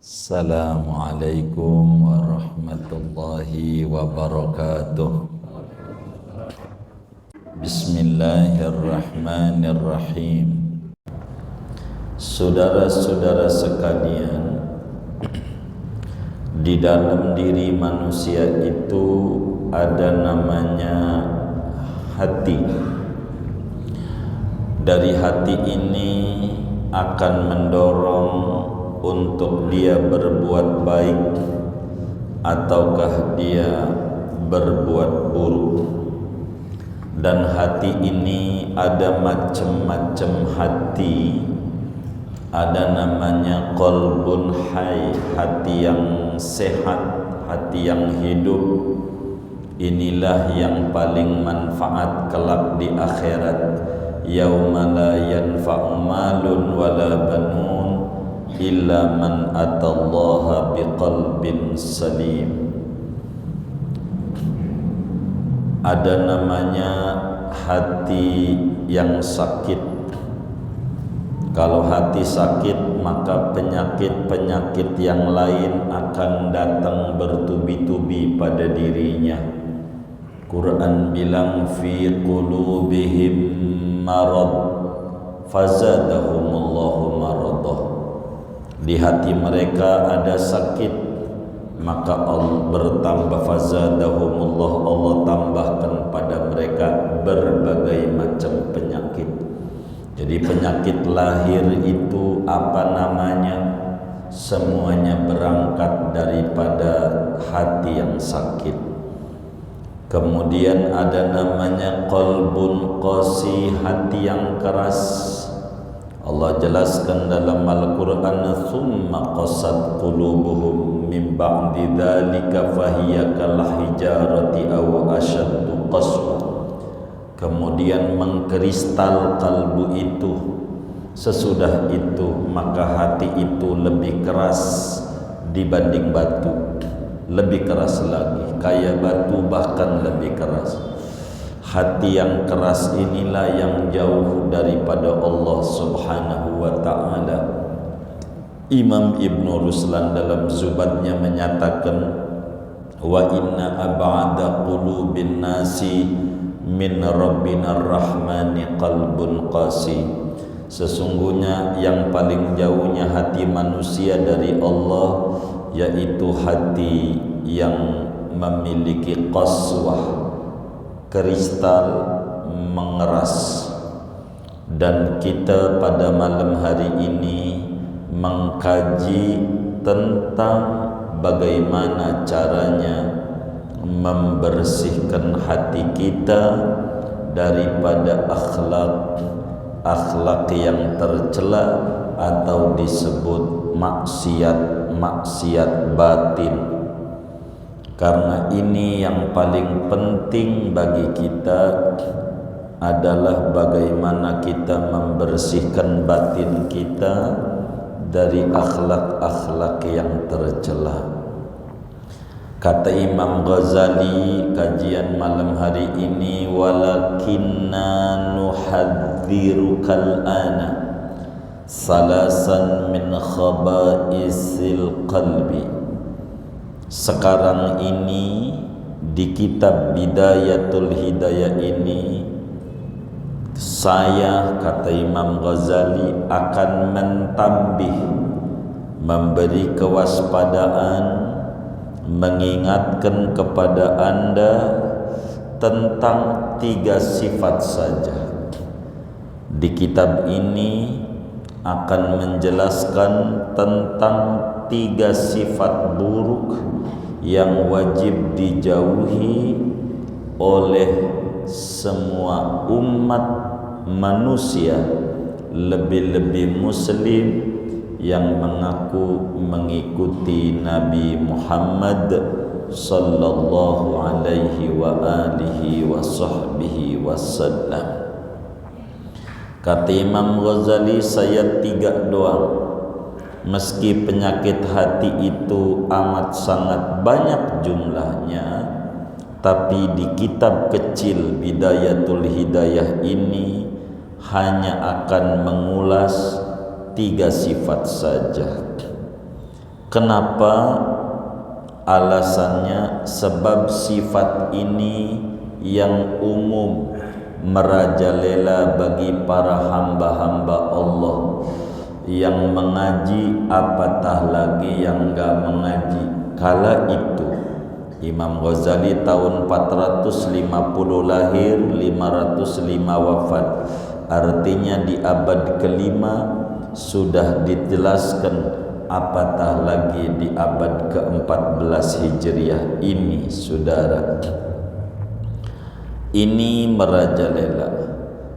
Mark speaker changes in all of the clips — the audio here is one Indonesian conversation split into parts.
Speaker 1: Assalamualaikum warahmatullahi wabarakatuh. Bismillahirrahmanirrahim. Saudara-saudara sekalian, di dalam diri manusia itu ada namanya hati. Dari hati ini akan mendorong untuk dia berbuat baik ataukah dia berbuat buruk. Dan hati ini ada macam-macam hati. Ada namanya qalbun hayy, hati yang sehat, hati yang hidup. Inilah yang paling manfaat kelak di akhirat. Yauma la yanfa'u malun wala banun illa man atallaha biqalbin salim. Ada namanya hati yang sakit. Kalau hati sakit, maka penyakit-penyakit yang lain akan datang bertubi-tubi pada dirinya. Quran bilang fi qulubihim marad fazadahumullahu maradah. Di hati mereka ada sakit, maka Allah bertambah, fazadahumullah, Allah tambahkan pada mereka berbagai macam penyakit. Jadi penyakit lahir itu apa namanya? Semuanya berangkat daripada hati yang sakit. Kemudian ada namanya qalbun qasi, hati yang keras. Allah jelaskan dalam Al-Quran, "Tsumma qasat qulubuhum min ba'di dzalika fahiya kal hijarati aw ashaddu qaswa." Kemudian mengkristal kalbu itu. Sesudah itu maka hati itu lebih keras dibanding batu, lebih keras lagi, kayak batu bahkan lebih keras. Hati yang keras inilah yang jauh daripada Allah Subhanahu wa ta'ala. Imam Ibn Ruslan dalam Zubadnya menyatakan, wa inna ab'ada qulubin nasi min rabbina rahmani qalbun qasi. Sesungguhnya yang paling jauhnya hati manusia dari Allah yaitu hati yang memiliki qaswah, kristal mengeras. Dan kita pada malam hari ini mengkaji tentang bagaimana caranya membersihkan hati kita daripada akhlak yang tercela atau disebut maksiat batin. Karena ini yang paling penting bagi kita adalah bagaimana kita membersihkan batin kita dari akhlak-akhlak yang tercela. Kata Imam Ghazali, kajian malam hari ini, walakinna nuhadzirukal ana salasan min khaba'isil qalbi. Sekarang ini di kitab Bidayatul Hidayah ini, saya, kata Imam Ghazali, akan mentambih, memberi kewaspadaan, mengingatkan kepada Anda tentang 3 sifat saja. Di kitab ini akan menjelaskan tentang 3 sifat buruk yang wajib dijauhi oleh semua umat manusia, lebih-lebih muslim yang mengaku mengikuti Nabi Muhammad sallallahu alaihi wa alihi wa sahbihi wasallam. Kata Imam Ghazali, saya 3 doang. Meski penyakit hati itu amat sangat banyak jumlahnya, tapi di kitab kecil Bidayatul Hidayah ini hanya akan mengulas 3 sifat saja. Kenapa? Alasannya sebab sifat ini yang umum merajalela bagi para hamba-hamba Allah yang mengaji, apatah lagi yang enggak mengaji. Kala itu Imam Ghazali tahun 450 lahir, 505 wafat. Artinya di abad kelima sudah dijelaskan, apatah lagi di abad ke-14 Hijriah. Ini saudara, ini merajalela.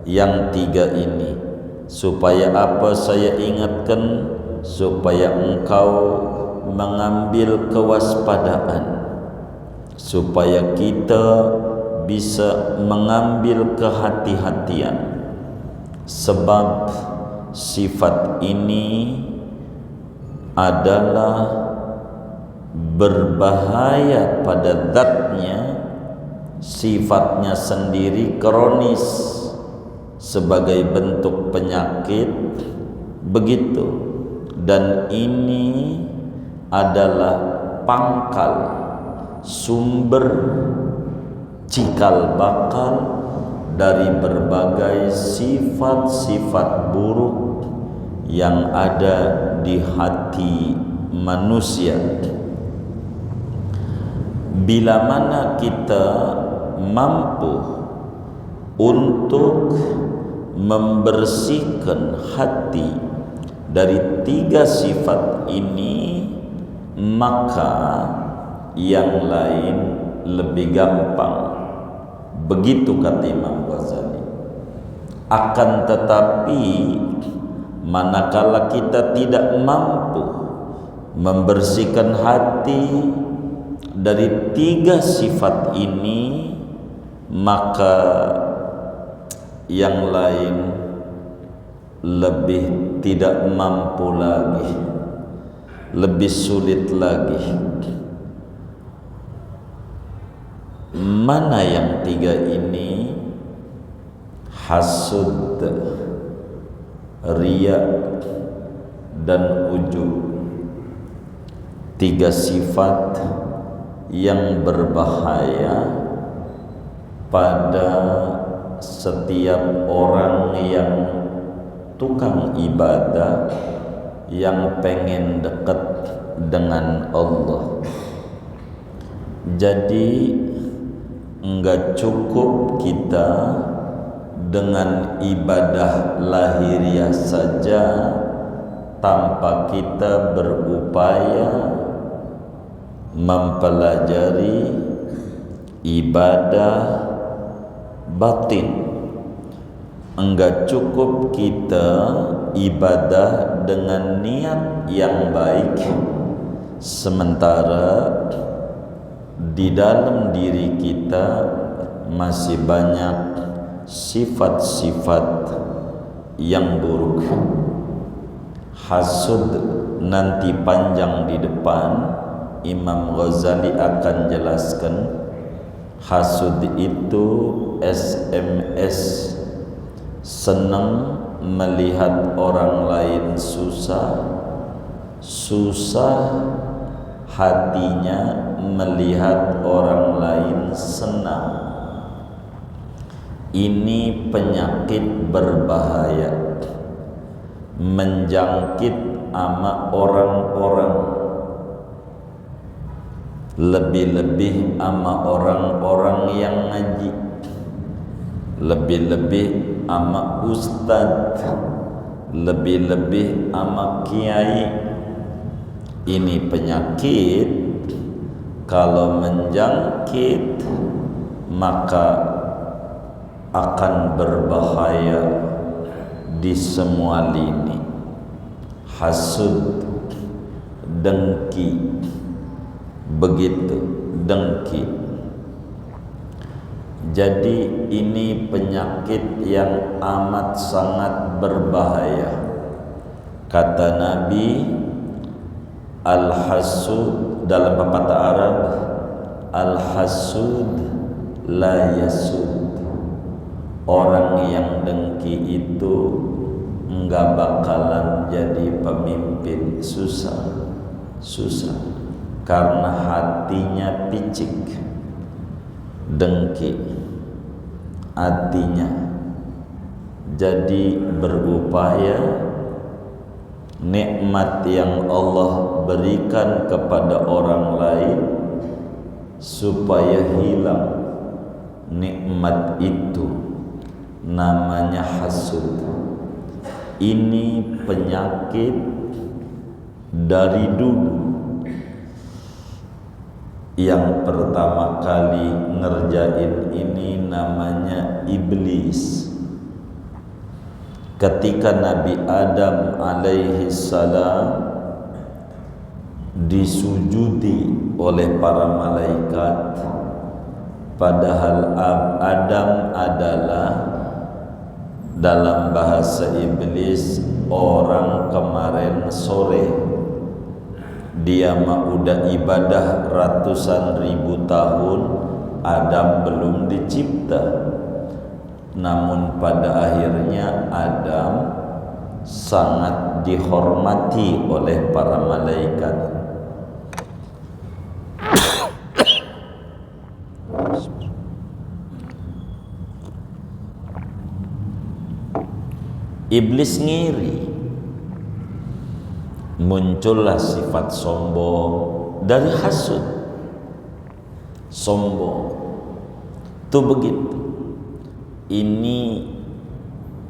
Speaker 1: Yang tiga ini supaya apa saya ingatkan? Supaya engkau mengambil kewaspadaan, supaya kita bisa mengambil kehati-hatian. Sebab sifat ini adalah berbahaya pada zatnya, sifatnya sendiri kronis sebagai bentuk penyakit begitu, dan ini adalah pangkal sumber cikal bakal dari berbagai sifat-sifat buruk yang ada di hati manusia. Bila mana kita mampu untuk membersihkan hati dari tiga sifat ini, maka yang lain lebih gampang. Begitu kata Imam Ghazali. Akan tetapi manakala kita tidak mampu membersihkan hati dari tiga sifat ini, maka yang lain lebih tidak mampu lagi, lebih sulit lagi. Mana yang tiga ini? Hasud, riya, dan ujub. Tiga sifat yang berbahaya pada setiap orang yang tukang ibadah, yang pengen dekat dengan Allah. Jadi enggak cukup kita dengan ibadah lahiriah saja tanpa kita berupaya mempelajari ibadah batin. Enggak cukup kita ibadah dengan niat yang baik, sementara di dalam diri kita masih banyak sifat-sifat yang buruk. Hasud nanti panjang di depan, Imam Ghazali akan jelaskan. Hasud itu SMS, senang melihat orang lain susah, susah hatinya melihat orang lain senang. Ini penyakit berbahaya, menjangkit ama orang-orang, lebih-lebih ama orang-orang yang ngaji, lebih-lebih ama ustadz, lebih-lebih ama kiai. Ini penyakit, kalau menjangkit maka akan berbahaya di semua lini. Hasud, dengki, begitu, dengki. Jadi ini penyakit yang amat sangat berbahaya. Kata Nabi, al-hasud, dalam pepatah Arab, al-hasud la yasud. Orang yang dengki itu enggak bakalan jadi pemimpin, susah. susah karena hatinya picik, dengki hatinya. Jadi berupaya nikmat yang Allah berikan kepada orang lain supaya hilang nikmat itu, namanya hasud. Ini penyakit dari dulu. Yang pertama kali ngerjain ini namanya iblis. Ketika Nabi Adam alaihi salam disujudi oleh para malaikat, padahal Adam adalah dalam bahasa iblis orang kemarin sore. Dia mah udah ibadah ratusan ribu tahun, Adam belum dicipta. Namun pada akhirnya Adam sangat dihormati oleh para malaikat. Iblis ngiri, muncullah sifat sombong dari hasud. Sombong tuh begitu. Ini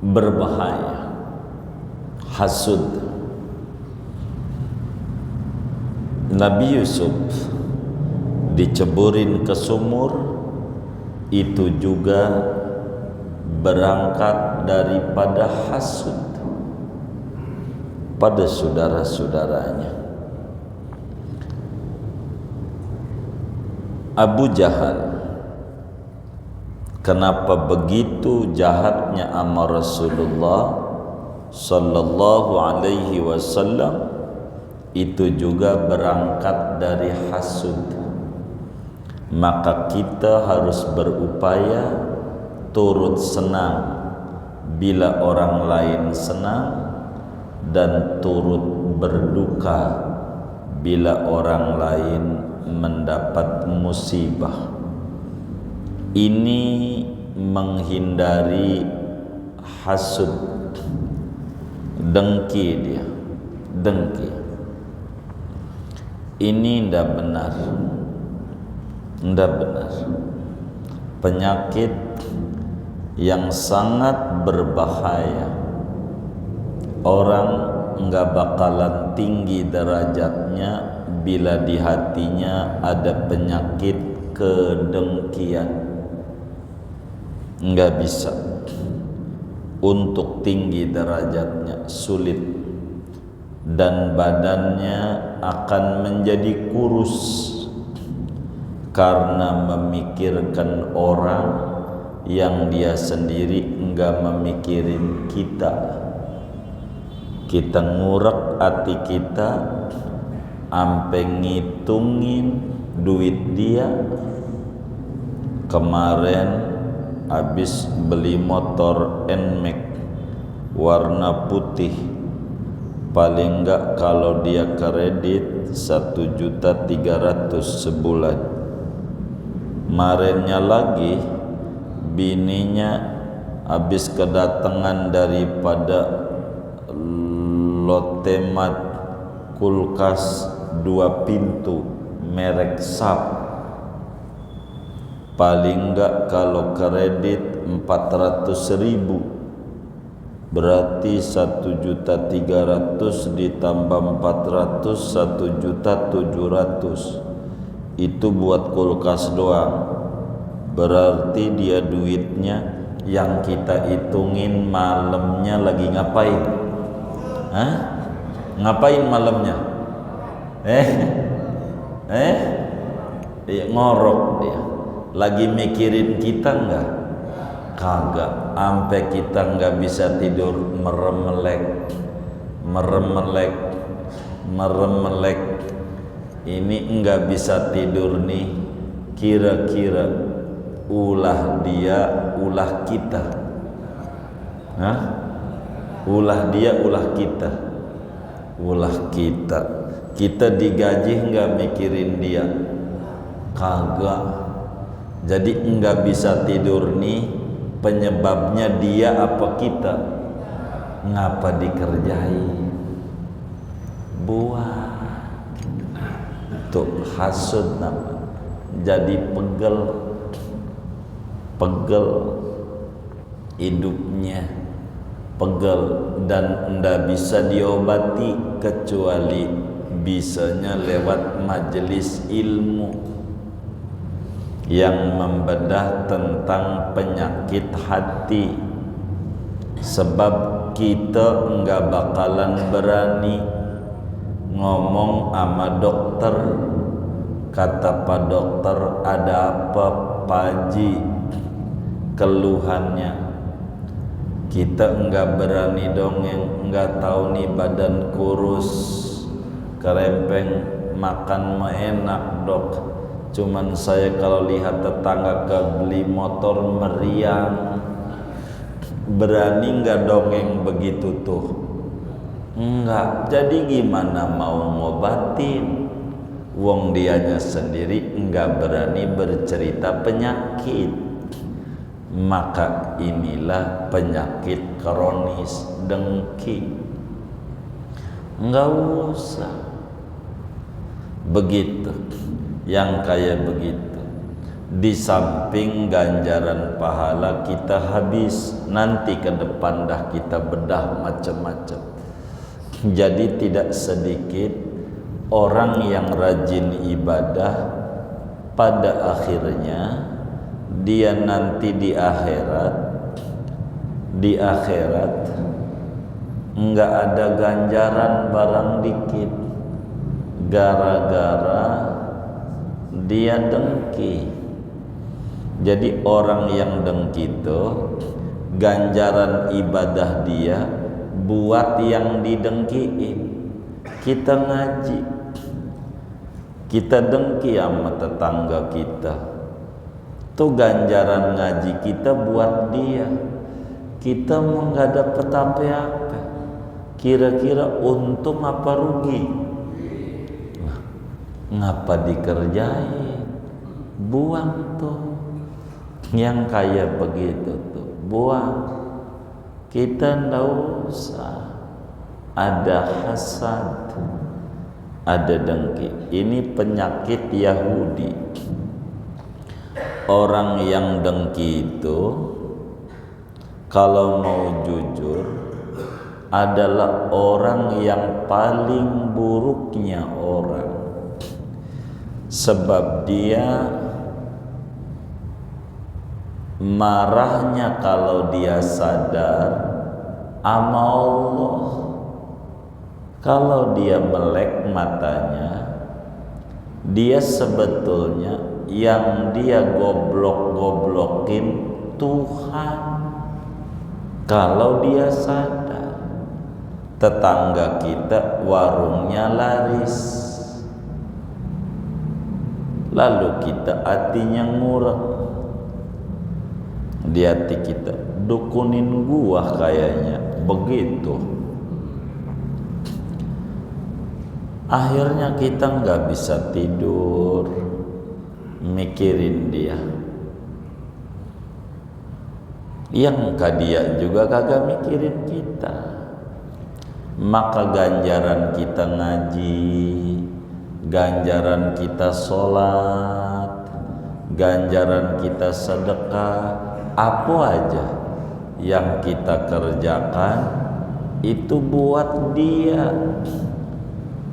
Speaker 1: berbahaya. Hasud. Nabi Yusuf diceburin ke sumur, itu juga berangkat daripada hasud pada saudara-saudaranya. Abu Jahal, kenapa begitu jahatnya sama Rasulullah sallallahu alaihi wasallam? Itu juga berangkat dari hasud. Maka kita harus berupaya turut senang bila orang lain senang, dan turut berduka bila orang lain mendapat musibah. Ini menghindari hasud, dengki dia, dengki. Ini ndak benar, ndak benar. Penyakit yang sangat berbahaya. Orang nggak bakalan tinggi derajatnya bila di hatinya ada penyakit kedengkian. Nggak bisa. Untuk tinggi derajatnya sulit, dan badannya akan menjadi kurus karena memikirkan orang yang dia sendiri enggak memikirin kita. Kita ngurek hati kita ampe ngitungin duit dia. Kemarin habis beli motor NMAX warna putih, paling enggak kalau dia kredit 1.300.000 sebulan. Kemarinnya lagi bininya habis kedatangan daripada Lotemat kulkas 2 pintu merek Sap, paling enggak kalau kredit 400.000, berarti 1.300.000 ditambah 400, 1.700.000. Itu buat kulkas doang. Berarti dia duitnya yang kita hitungin malamnya lagi ngapain? Hah? Ngapain malamnya? Ngorok dia. Lagi mikirin kita enggak? Kagak. Ampe kita enggak bisa tidur, meremelek. Ini enggak bisa tidur nih. Kira-kira ulah dia, ulah kita. Hah? Ulah dia, ulah kita. Ulah kita. Kita digaji enggak mikirin dia? Kagak. Jadi enggak bisa tidur nih, penyebabnya dia apa kita? Ngapa dikerjain? Buat tuh hasud nama. Jadi pegel hidupnya, pegel, dan ndak bisa diobati kecuali bisanya lewat majelis ilmu yang membedah tentang penyakit hati. Sebab kita enggak bakalan berani ngomong sama dokter. Kata Pak Dokter, ada apa Pak Haji keluhannya? Kita enggak berani dongeng, enggak tahu nih badan kurus, kerempeng, makan mah enak dok. Cuman saya kalau lihat tetangga beli motor meriang, berani enggak dongeng begitu tuh? Enggak. Jadi gimana mau ngobatin? Wong dianya sendiri enggak berani bercerita penyakit. Maka inilah penyakit kronis dengki. Enggak usah begitu. Yang kayak begitu, di samping ganjaran pahala kita habis, nanti ke depan dah kita bedah macam-macam. Jadi tidak sedikit orang yang rajin ibadah, pada akhirnya dia nanti di akhirat enggak ada ganjaran barang dikit, gara-gara dia dengki. Jadi orang yang dengki itu ganjaran ibadah dia buat yang didengkiin. Kita ngaji, kita dengki sama tetangga kita, tuh ganjaran ngaji kita buat dia. Kita mau nggak dapet apa-apa, kira-kira untung apa rugi? Nah, ngapa dikerjain? Buang tuh. Yang kayak begitu tuh buang. Kita nggak usah ada hasad, ada dengki. Ini penyakit Yahudi. Orang yang dengki itu kalau mau jujur adalah orang yang paling buruknya orang. Sebab dia marahnya kalau dia sadar sama Allah. Kalau dia melek matanya, dia sebetulnya yang dia goblok-goblokin Tuhan. Kalau dia sadar, tetangga kita warungnya laris, lalu kita hatinya ngurek. Di hati kita, dukunin gua kayaknya begitu. Akhirnya kita nggak bisa tidur mikirin dia. Yang dia juga kagak mikirin kita. Maka ganjaran kita ngaji, ganjaran kita sholat, ganjaran kita sedekah, apa aja yang kita kerjakan itu buat dia.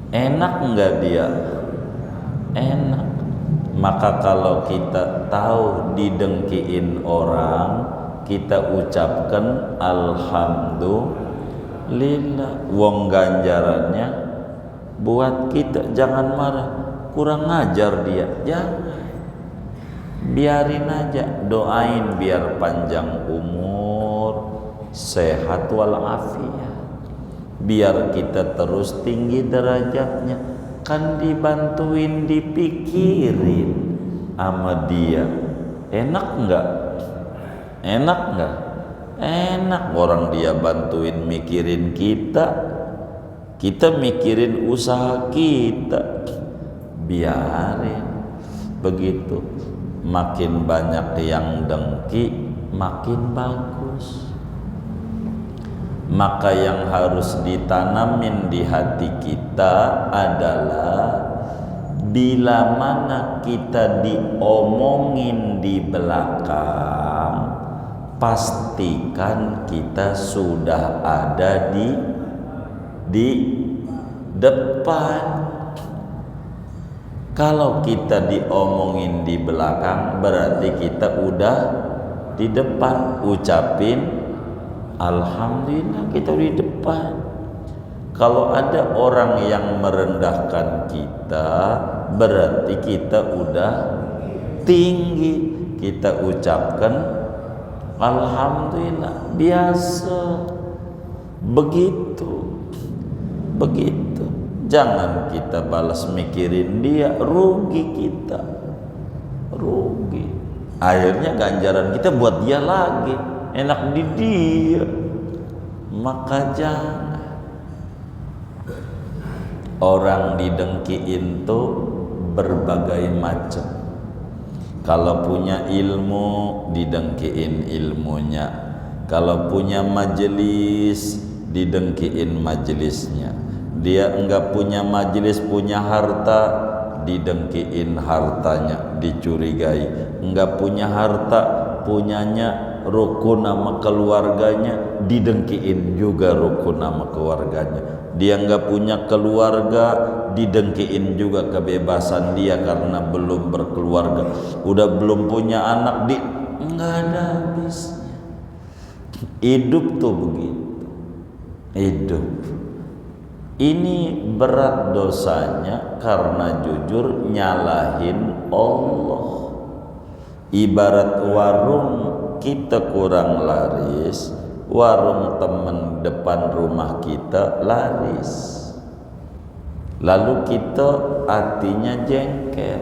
Speaker 1: Enak enggak dia? Enak. Maka kalau kita tahu didengkiin orang, kita ucapkan alhamdulillah. Wong ganjarannya buat kita. Jangan marah, kurang ngajar dia, jangan. Biarin aja, doain biar panjang umur, sehat walafiat, biar kita terus tinggi derajatnya. Kan dibantuin, dipikirin sama dia. Enak enggak? Enak enggak? Enak. Orang dia bantuin mikirin kita, Kita mikirin usaha kita, biarin begitu. Makin banyak yang dengki, makin bagus. Maka yang harus ditanamin di hati kita adalah bila mana kita diomongin di belakang, pastikan kita sudah ada di depan. Kalau kita diomongin di belakang, berarti kita udah di depan. Ucapin alhamdulillah, kita di depan. Kalau ada orang yang merendahkan kita, berarti kita udah tinggi. Kita ucapkan alhamdulillah, biasa. Begitu. Jangan kita balas mikirin dia, rugi kita. Rugi. Akhirnya ganjaran kita buat dia lagi, enak di dia. Maka jangan. Orang didengkiin tuh berbagai macam. Kalau punya ilmu, didengkiin ilmunya. Kalau punya majelis, didengkiin majelisnya. Dia enggak punya majelis, punya harta, didengkiin hartanya, dicurigai. Enggak punya harta, punyanya rukun sama keluarganya, didengkiin juga rukun sama keluarganya. Dia enggak punya keluarga, didengkiin juga kebebasan dia karena belum berkeluarga. Udah belum punya anak, enggak ada habisnya. Hidup tuh begitu. Hidup. Ini berat dosanya karena jujur nyalahin Allah. Ibarat warung kita kurang laris, warung temen depan rumah kita laris. Lalu kita hatinya jengkel.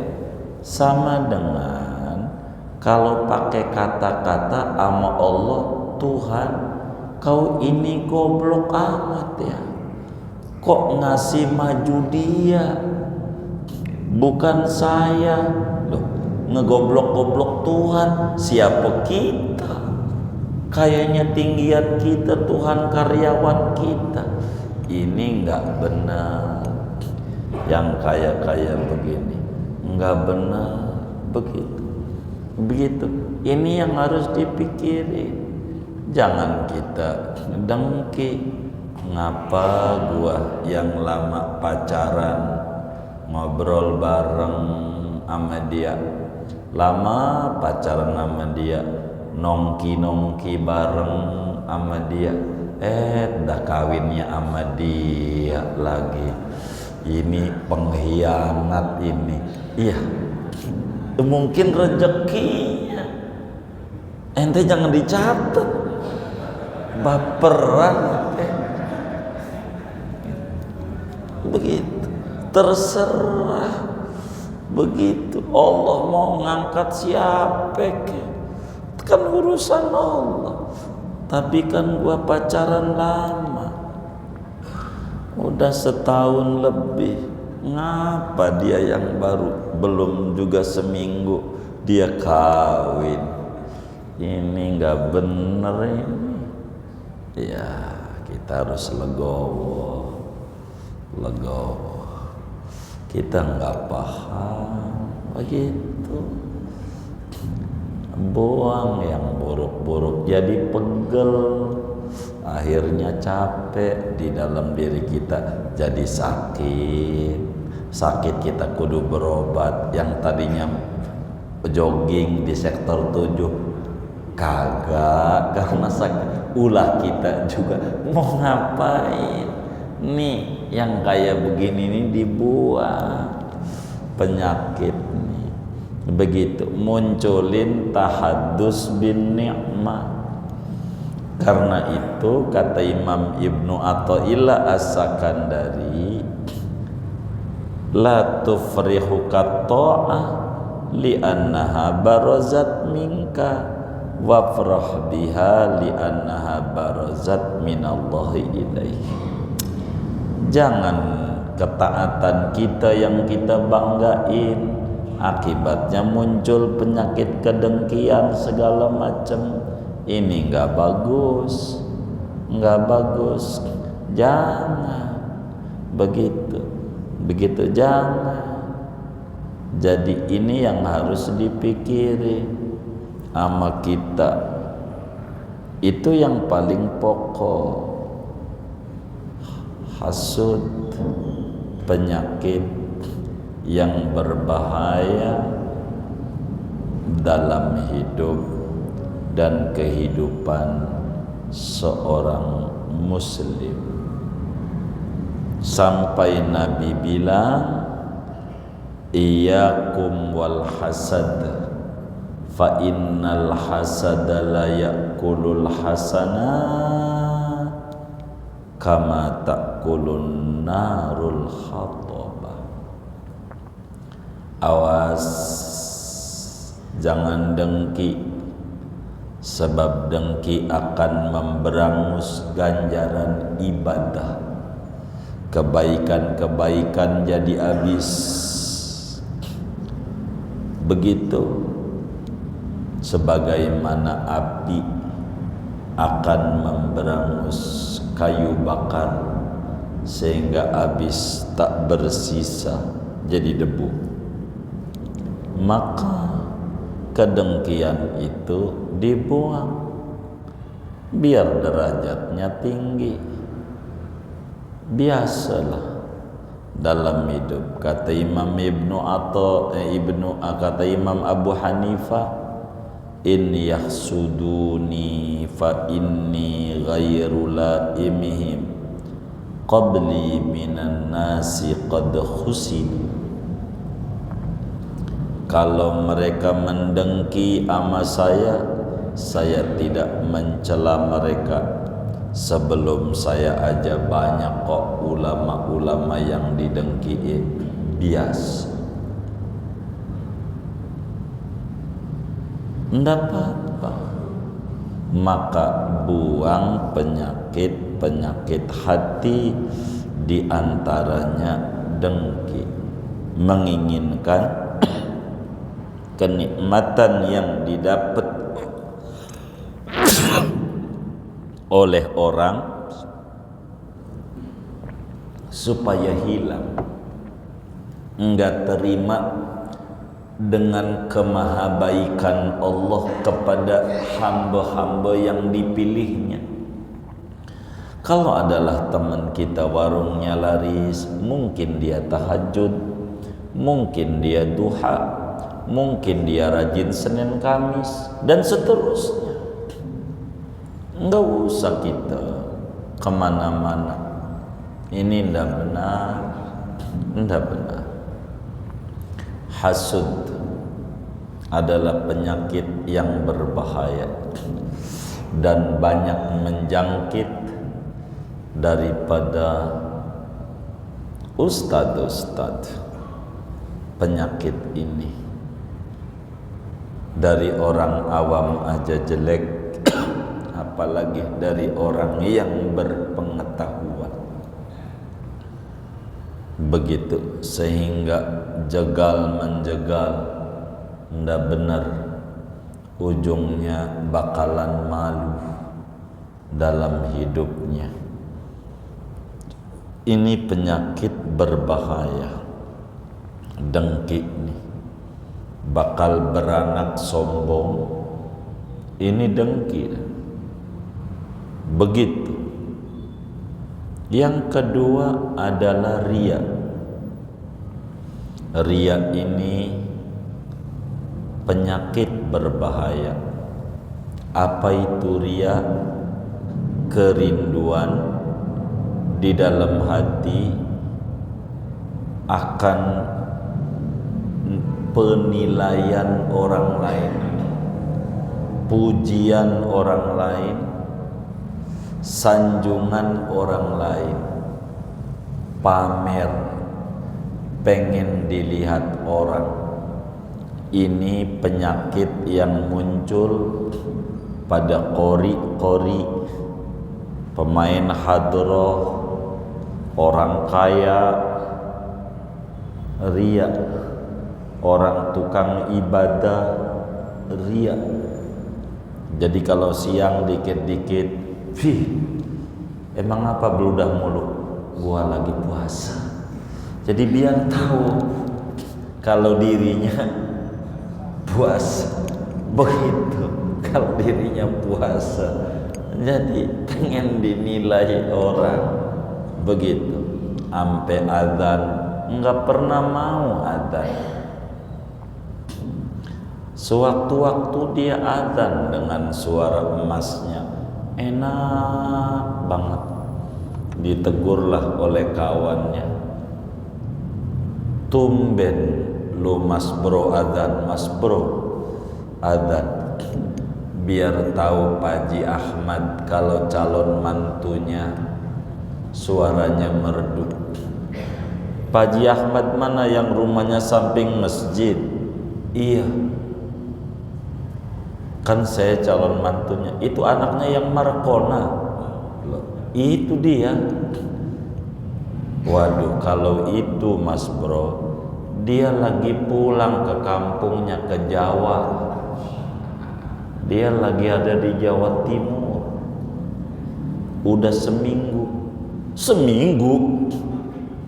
Speaker 1: Sama dengan kalau pakai kata-kata sama Allah, Tuhan, kau ini goblok amat ya. Kok ngasih maju dia, bukan saya. Loh, ngegoblok-goblok Tuhan. Siapa kita? Kayaknya tinggian kita, Tuhan karyawan kita. Ini nggak benar. Yang kaya-kaya begini nggak benar. Begitu. Ini yang harus dipikirin. Jangan kita dengki. Ngapa gua yang lama pacaran ngobrol bareng sama dia, lama pacaran sama dia, nongki bareng sama dia, dah kawinnya sama dia lagi. Ini pengkhianat ini. Iya, mungkin rezekinya. Ente jangan dicatat, baperan. Begitu, terserah. Begitu, Allah mau ngangkat siapa kan urusan Allah. Tapi kan gua pacaran lama, udah setahun lebih. Ngapa dia yang baru belum juga seminggu dia kawin? Ini nggak bener ini. Ya, kita harus legowo. Kita nggak paham begitu, buang yang buruk-buruk, jadi pegel, akhirnya capek di dalam diri kita, jadi sakit kita kudu berobat. Yang tadinya jogging di sektor 7 kagak karena sakit, ulah kita juga mau ngapain. Nih yang kayak begini nih dibuang, penyakit nih. Begitu, munculin tahaddus bin ni'mah. Karena itu kata Imam Ibnu Athaillah As-Sakandari, la tufrihuka ta'ah li'annaha barazat minka wafrah biha li'annaha barazat minallahi ilaihi. Jangan ketaatan kita yang kita banggain, akibatnya muncul penyakit kedengkian segala macam. Ini nggak bagus, nggak bagus. Jangan begitu jangan. Jadi ini yang harus dipikiri sama kita. Itu yang paling pokok. Hasud, penyakit yang berbahaya dalam hidup dan kehidupan seorang muslim. Sampai Nabi bilang, iyyakum wal hasad fa innal hasada la ya'kulul hasanah kama ta'kulun narul hatabah. Awas, jangan dengki, sebab dengki akan memberangus ganjaran ibadah. Kebaikan-kebaikan jadi habis. Begitu sebagaimana api akan memberangus kayu bakar sehingga habis, tak bersisa, jadi debu. Maka kedengkian itu dibuang biar derajatnya tinggi. Biasalah dalam hidup. Kata Imam kata Imam Abu Hanifah, in yahsuduni fa inni ghairu laimihim qabli minan nasi qad khusid. Kalau mereka mendengki sama saya tidak mencela mereka. Sebelum saya aja banyak kok ulama-ulama yang didengkiin. Biasa. Nggak apa-apa. Maka buang penyakit hati, diantaranya dengki, menginginkan kenikmatan yang didapat oleh orang supaya hilang. Enggak terima dengan kemahabaikan Allah kepada hamba-hamba yang dipilihnya. Kalau adalah teman kita warungnya laris, mungkin dia tahajud, mungkin dia duha, mungkin dia rajin Senin Kamis, dan seterusnya. Enggak usah kita kemana-mana. Ini ndak benar, ndak benar. Hasud adalah penyakit yang berbahaya dan banyak menjangkit daripada ustadz-ustadz. Penyakit ini dari orang awam aja jelek, apalagi dari orang yang berpengetahuan. Begitu, sehingga jegal menjegal, ndak benar, ujungnya bakalan malu dalam hidupnya. Ini penyakit berbahaya. Dengki ini bakal beranak sombong. Ini dengki. Begitu. Yang kedua adalah riya. Riya ini penyakit berbahaya. Apa itu riya? Kerinduan di dalam hati akan penilaian orang lain, pujian orang lain, sanjungan orang lain, pamer, pengen dilihat orang. Ini penyakit yang muncul pada qori-qori, pemain hadroh, orang kaya riya, orang tukang ibadah riya. Jadi kalau siang dikit-dikit, emang apa beludah mulu? Gua lagi puasa. Jadi biar tahu kalau dirinya puasa. Begitu kalau dirinya puasa. Jadi pengen dinilai orang begitu. Ampe azan nggak pernah mau azan. Sewaktu-waktu dia azan dengan suara emasnya enak banget. Ditegurlah oleh kawannya, tumben lu mas bro azan, mas bro azan. Biar tahu Pak Haji Ahmad kalau calon mantunya suaranya merdu. Pak Haji Ahmad mana yang rumahnya samping masjid? Iya, kan saya calon mantunya. Itu anaknya yang Markona. Itu dia. Waduh, kalau itu mas bro, dia lagi pulang ke kampungnya ke Jawa. Dia lagi ada di Jawa Timur. Udah seminggu.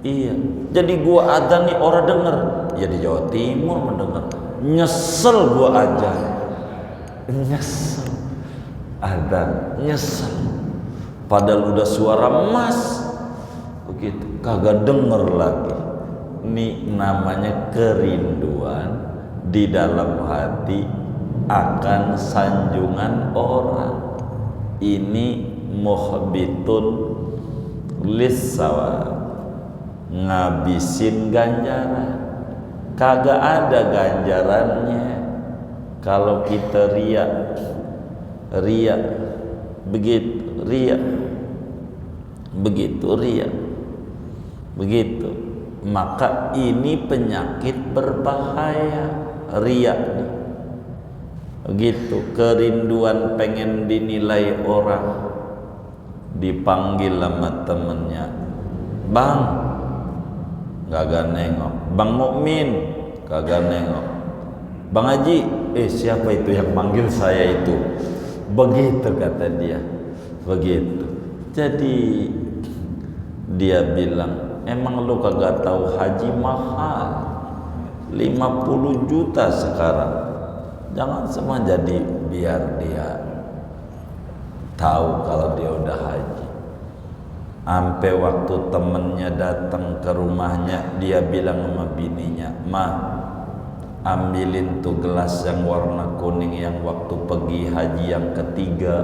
Speaker 1: Iya. Jadi gua adzan nih orang denger. Ya di Jawa Timur mendengar. Nyesel gua adzan. Nyesel. Adzan, nyesel. Padahal udah suara emas. Begitu, kagak denger lagi. Ini namanya kerinduan di dalam hati akan sanjungan orang. Ini muhbitun lissawa, ngabisin ganjaran. Kagak ada ganjarannya kalau kita riya. Begitu riya. Begitu. Maka ini penyakit berbahaya, riya nih. Begitu, kerinduan pengen dinilai orang. Dipanggil sama temennya, bang, kagak nengok. Bang Mukmin, kagak nengok. Bang Haji, siapa itu yang manggil saya itu? Begitu kata dia. Begitu. Jadi dia bilang, emang lu kagak tahu haji mahal, 50 juta sekarang. Jangan semua jadi biar dia tahu kalau dia udah haji. Sampai waktu temennya datang ke rumahnya, dia bilang sama bininya, "Ma, ambilin tuh gelas yang warna kuning yang waktu pergi haji yang ketiga.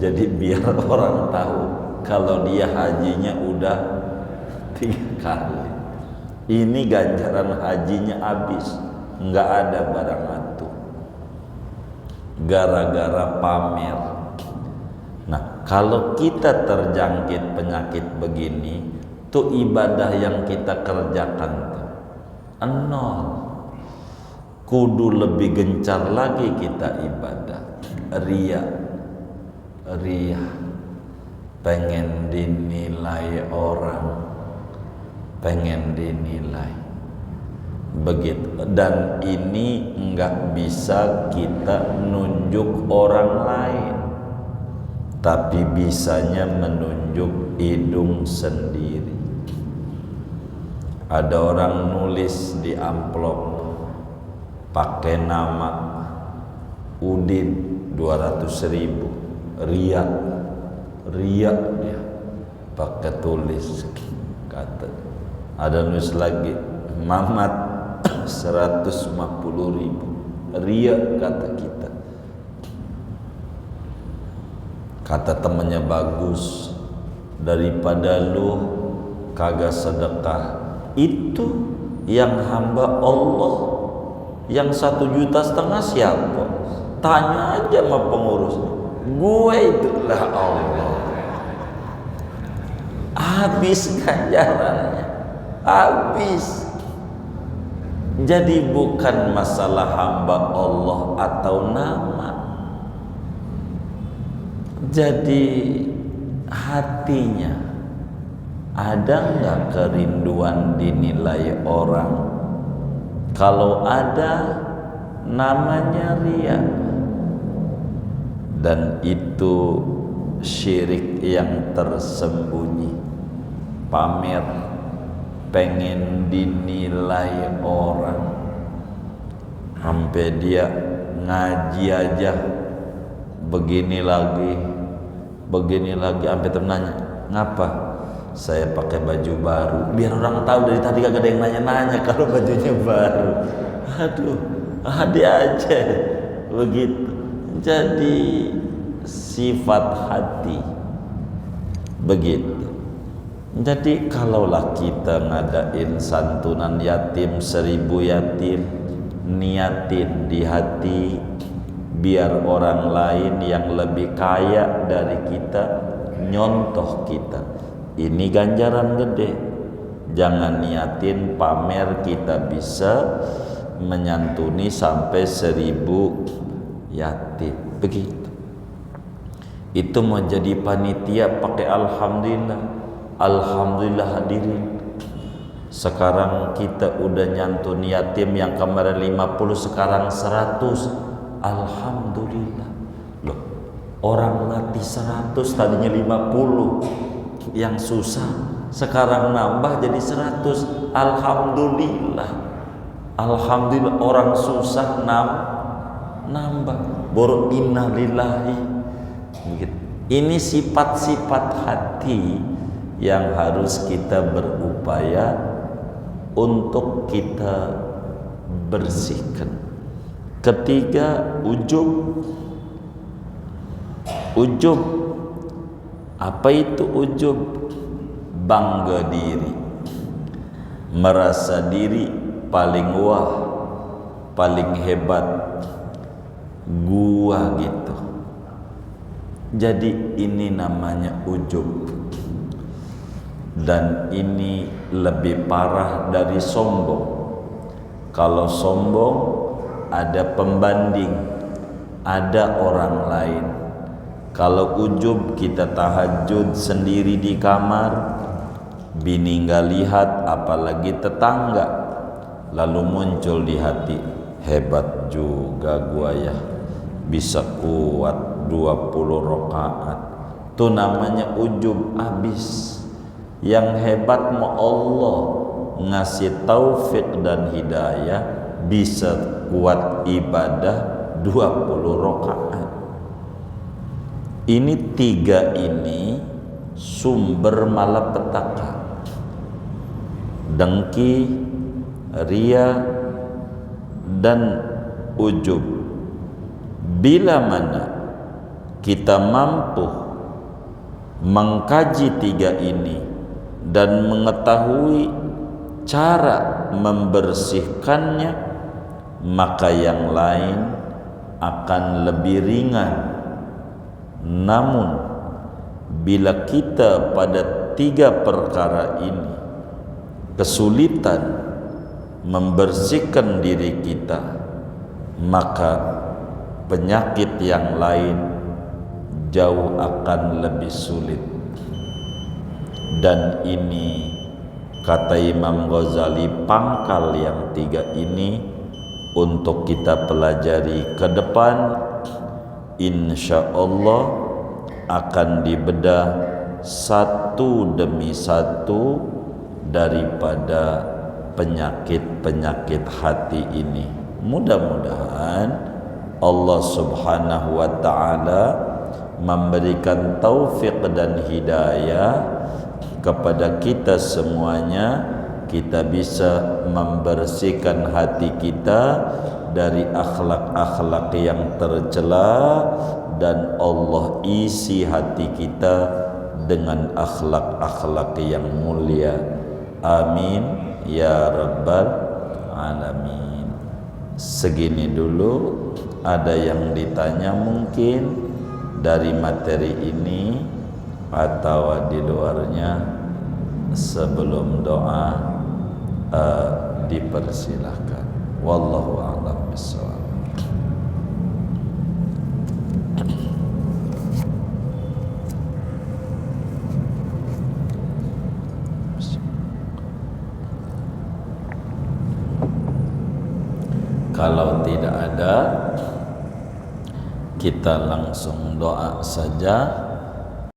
Speaker 1: Jadi biar orang tahu kalau dia hajinya udah 3 kali. Ini ganjaran hajinya habis, nggak ada barang atuh. Gara-gara pamer. Nah, kalau kita terjangkit penyakit begini, tuh ibadah yang kita kerjakan tuh nol. Kudu lebih gencar lagi kita ibadah. Riya, pengen dinilai orang, pengen dinilai. Begitu. Dan ini nggak bisa kita nunjuk orang lain, tapi bisanya menunjuk hidung sendiri. Ada orang nulis di amplop pakai nama Udin 200.000, riya dia pakai tulis kata. Ada nulis lagi Mamat 150.000, riya kata kita. Kata temannya, bagus daripada lu kagak sedekah. Itu yang hamba Allah yang 1,5 juta siapa? Tanya aja sama pengurus. Gue itulah Allah. Habis ganjarannya, habis. Jadi bukan masalah hamba Allah atau nama. Jadi hatinya Ada nggak kerinduan dinilai orang? Kalau ada, namanya riya. Dan itu syirik yang tersembunyi. Pamer, pengen dinilai orang. Sampai dia ngaji aja begini lagi, sampai temenanya, ngapa? Saya pakai baju baru, biar orang tahu. Dari tadi kagak ada yang nanya-nanya kalau bajunya baru. Aduh, dia aja begitu. Jadi sifat hati begitu. Jadi kalaulah kita ngadain santunan yatim 1000 yatim, niatin di hati biar orang lain yang lebih kaya dari kita nyontoh kita. Ini ganjaran gede. Jangan niatin pamer kita bisa menyantuni sampai 1000 yatim. Begitu. Itu mau jadi panitia pakai alhamdulillah. Alhamdulillah hadirin. Sekarang kita udah nyantun yatim yang kemarin 50, sekarang 100. Alhamdulillah. Loh, orang latih 100 tadinya 50 yang susah, sekarang nambah jadi 100. Alhamdulillah. Alhamdulillah, orang susah nambah. Baru innalillahi. Begitu. Ini sifat-sifat hati yang harus kita berupaya untuk kita bersihkan. Ketiga, ujub. Ujub, apa itu ujub? Bangga diri, merasa diri paling wah, paling hebat, gua gitu. Jadi ini namanya ujub. Dan ini lebih parah dari sombong. Kalau sombong ada pembanding, ada orang lain. Kalau ujub kita tahajud sendiri di kamar, bini nggak lihat, apalagi tetangga, lalu muncul di hati, hebat juga gua ya, bisa kuat 20 rakaat. Itu namanya ujub habis. Yang hebat mau Allah ngasih taufik dan hidayah, bisa kuat ibadah 20 rakaat. Ini 3 ini sumber malapetaka. Dengki, ria, dan ujub. Bila mana kita mampu mengkaji 3 ini dan mengetahui cara membersihkannya, maka yang lain akan lebih ringan. Namun bila kita pada 3 perkara ini kesulitan membersihkan diri kita, maka penyakit yang lain jauh akan lebih sulit. Dan ini kata Imam Ghazali, pangkal yang 3 ini untuk kita pelajari ke depan, insya Allah akan dibedah satu demi satu daripada penyakit-penyakit hati ini. Mudah-mudahan Allah Subhanahu wa ta'ala memberikan taufik dan hidayah kepada kita semuanya. Kita bisa membersihkan hati kita dari akhlak-akhlak yang tercela, dan Allah isi hati kita dengan akhlak-akhlak yang mulia. Amin ya rabbal alamin. Segini dulu. Ada yang ditanya mungkin dari materi ini atau di luarnya? Sebelum doa dipersilahkan. Wallahu a'lam bishawab. Kalau tidak ada, kita langsung doa saja.